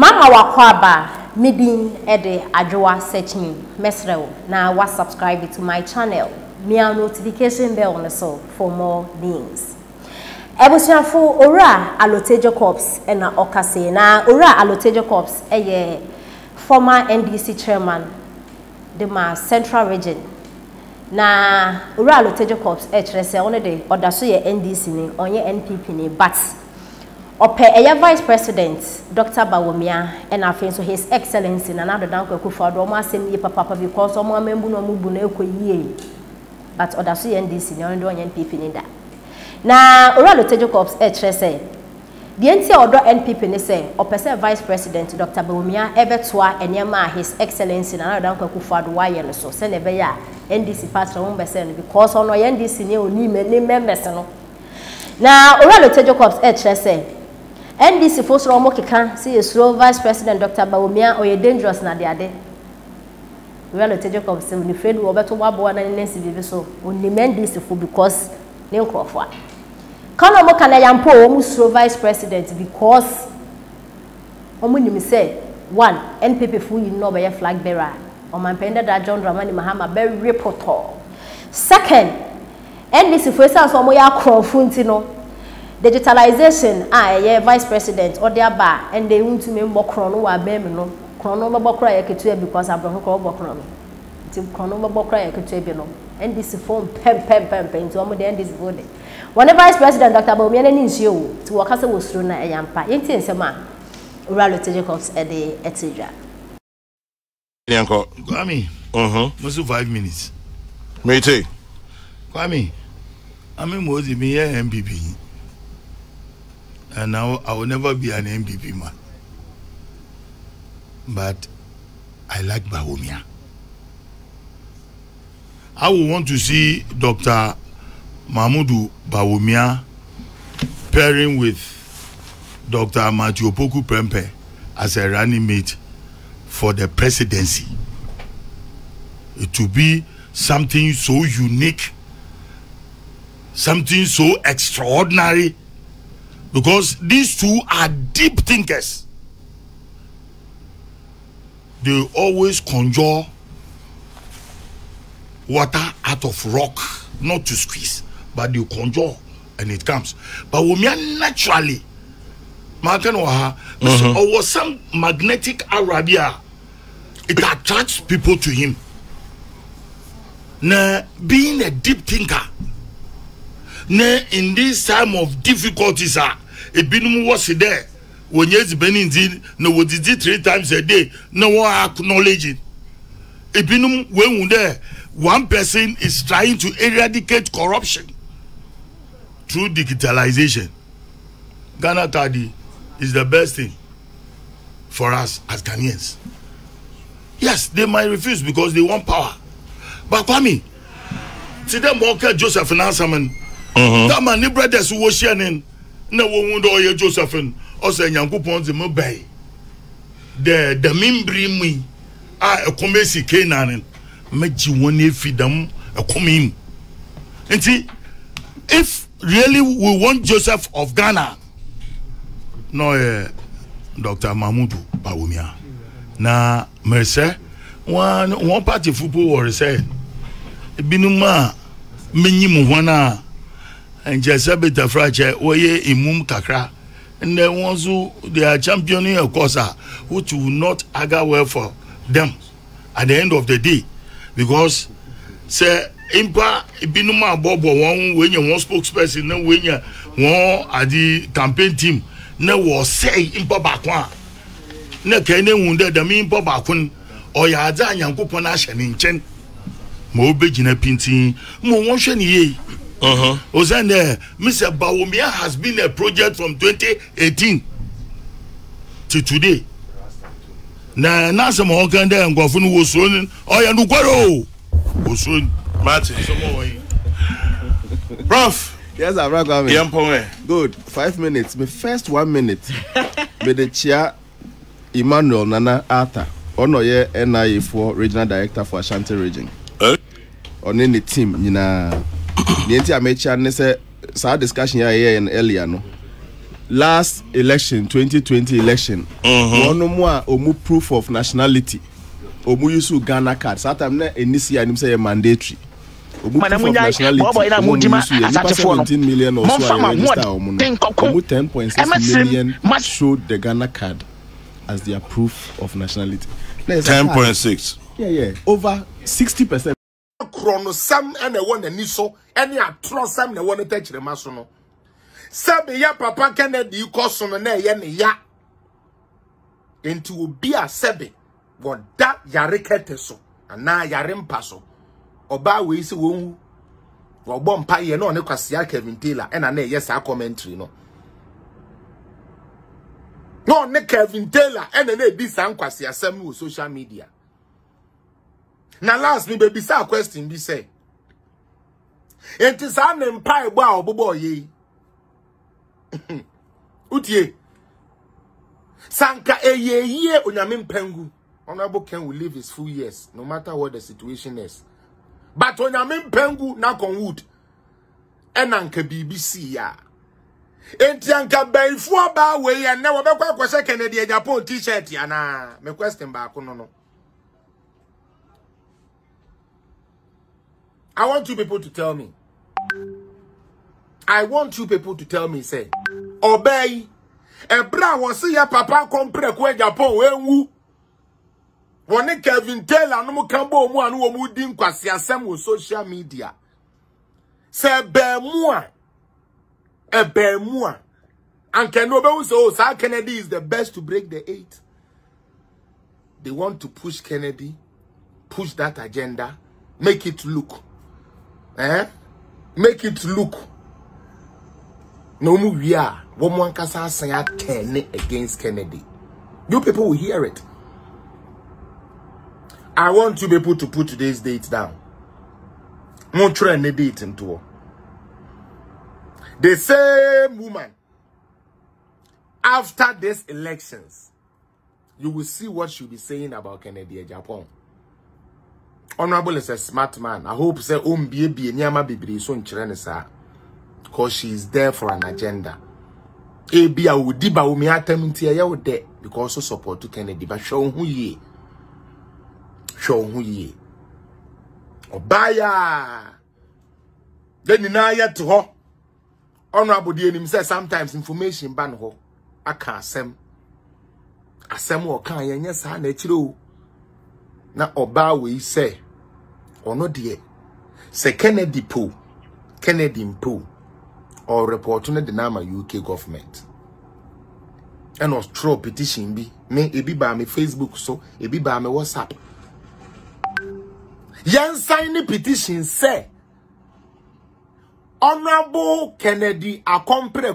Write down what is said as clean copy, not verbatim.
Mama wakwaba midin ede adwoa searching mesrew na wa subscribe to my channel. Me a notification bell on so for more things. Ebusuafo ora Alottey Jacobs na okase na ora Alottey Jacobs former NDC chairman the Central Region. Na ora Alottey Jacobs kire se one de odaso ye NDC ni onye NPP ni but ope vice president Dr. Bawumia and afin so his excellency na nado dan kwakufa do mo asem ye papa because o mo amembu no mo bu na ekoyie but odaso ye NDC ni onye NPP ni da. Na ora Alottey Jacobs kire se the enti odo NPP ni se opese vice president Dr. Bawumia ebetoa enema his excellency na nado dan kwakufa do waye no so se ne be ya NDC pastor won be se no because ono ye NDC ni oni me members no. Na ora Alottey Jacobs kire se NDC for so mo keka see a vice president Dr. Bawumia or dangerous na de we Alottey Jacobs say ni friend wo beto wabo na nensi bibi so oni NDC for because ne nkrofo kana mo kana yampo wo mu vice president because omo nim say one NPP fu yi no be flag bearer o man penda da John Dramani Mahama be reporter. Second NDC for say so mo ya krofo ntino digitalization vice president or their bar and they want to make chrono wa bem no chrono bokra ya ketu because abro ko bokra no ti chrono bokra ya ketu bi no and this form pem to am the this body when the vice president Dr. Bawumia na nsuo to wakasa wo suro na eyampa yenti nsema Alottey Jacobs e de etidra yanko Kwame most 5 minutes me too Kwame Mozi me MPP. And now I will never be an MPP man. But I like Bawumia. I would want to see Dr. Mahmoud Bawumia pairing with Dr. Matthew Poku Prempe as a running mate for the presidency. It will be something so unique, something so extraordinary. Because these two are deep thinkers. They always conjure water out of rock, not to squeeze, but they conjure and it comes. But Bawumia naturally, or some magnetic Arabia, it attracts people to him. Now, being a deep thinker, in this time of difficulties, Ebinum was there. When yes, Benin no what did it 3 times a day, no one acknowledging. Ebinum when there, one person is trying to eradicate corruption through digitalization. Ghana Tadi is the best thing for us as Ghanaians. Yes, they might refuse because they want power. But Kwame, see them Walker Joseph and Ansaman. That man, the brothers who was sharing, no one would Josephine or say Yankupon the Mobay. The Mimbri me, a commercy Canaan, make you one feed them a coming. And see, if really we want Joseph of Ghana, no, Dr. Mahmoud Bawumia. Na Mercer, one party football or say, Binuma, Minimuana. And Jesabita Frache, Oye Imum Kakra, and then ones who they are championing a Cosa, which will not agger well for them at the end of the day. Because, say, Impa Binuma Bobo, one when you want spokesperson, no when you want at the campaign team, no was say Impa Bakwa. No can wounded the mean Babakun or Yaza Yankuponash and in Chen. Mo Bejina Pinty, Mo Washing ye. Mr. Bawumia has been a project from 2018 to today. Na some organ there and Gofun was running. Oh, yeah, no, was running. Martin, Prof. Yes, I'm right. Good. 5 minutes. My first 1 minute. Be the chair Emmanuel Nana Arthur. Onoye NIA4 Regional Director for Ashanti Region. On any team, you know. The entire mention say discussion here and earlier no last election 2020 election one more omu proof of nationality omu use Ghana card that time na NDC anim say mandatory omu proof of nationality omu 17 million or so register omu 10.6 million showed the Ghana card as their proof of nationality. 10.6 yeah over 60%. Chrono sam and the one and so any a trust sam the one to touch the masono. Sabe ya papa Kennedy kosono na ya into be a sebe what that yarikete so and na yarimpa so oba we se won wo bom pa ye no ne kwase Kevin Taylor and na yes a commentary no ne Kevin Taylor and na bi san kwase asem wo social media. Now last me baby say question be say enti sa ne mpa egbo a obobo ye utie sanka ye onyame mpangu honorable Ken will live his full years no matter what the situation is, but onyame mpangu na konwood enanka BBC ya enti anka baifu aba we ya na wobekwa akwose Kennedy Japan t-shirt ya na me question ba ko no. I want you people to tell me. Say, obey. Ebra was ya papa compre kwe Japan wenwu. Wone Kevin Taylor no mu kambo mu anu wo mu din kwase asem wo social media. Say be mu a. Anke no be wu so Sir Kennedy is the best to break the 8. They want to push Kennedy, push that agenda, make it look. Make it look. No mu we are. Woman kasa say 10 against Kennedy. You people will hear it. I want you people to put today's date down. Mo try and date into. The same woman. After these elections, you will see what she'll be saying about Kennedy Japan. Honorable is a smart man. I hope say be nyama bibiri so nchire sa because she is there for an agenda. Bia wudi Bawumia atamti ya wo de because so support to Kennedy but show hu ye. Obaya. Then na ya to ho. Honorable de nim say sometimes information ban ho aka asem wo kan ye sa na chire o. Na oba we say ono de se Kennedy mpo or report on the name UK government and was throw petition bi me ebi ba me Facebook so ebi ba me WhatsApp yan sign the petition say Honorable Kennedy akompre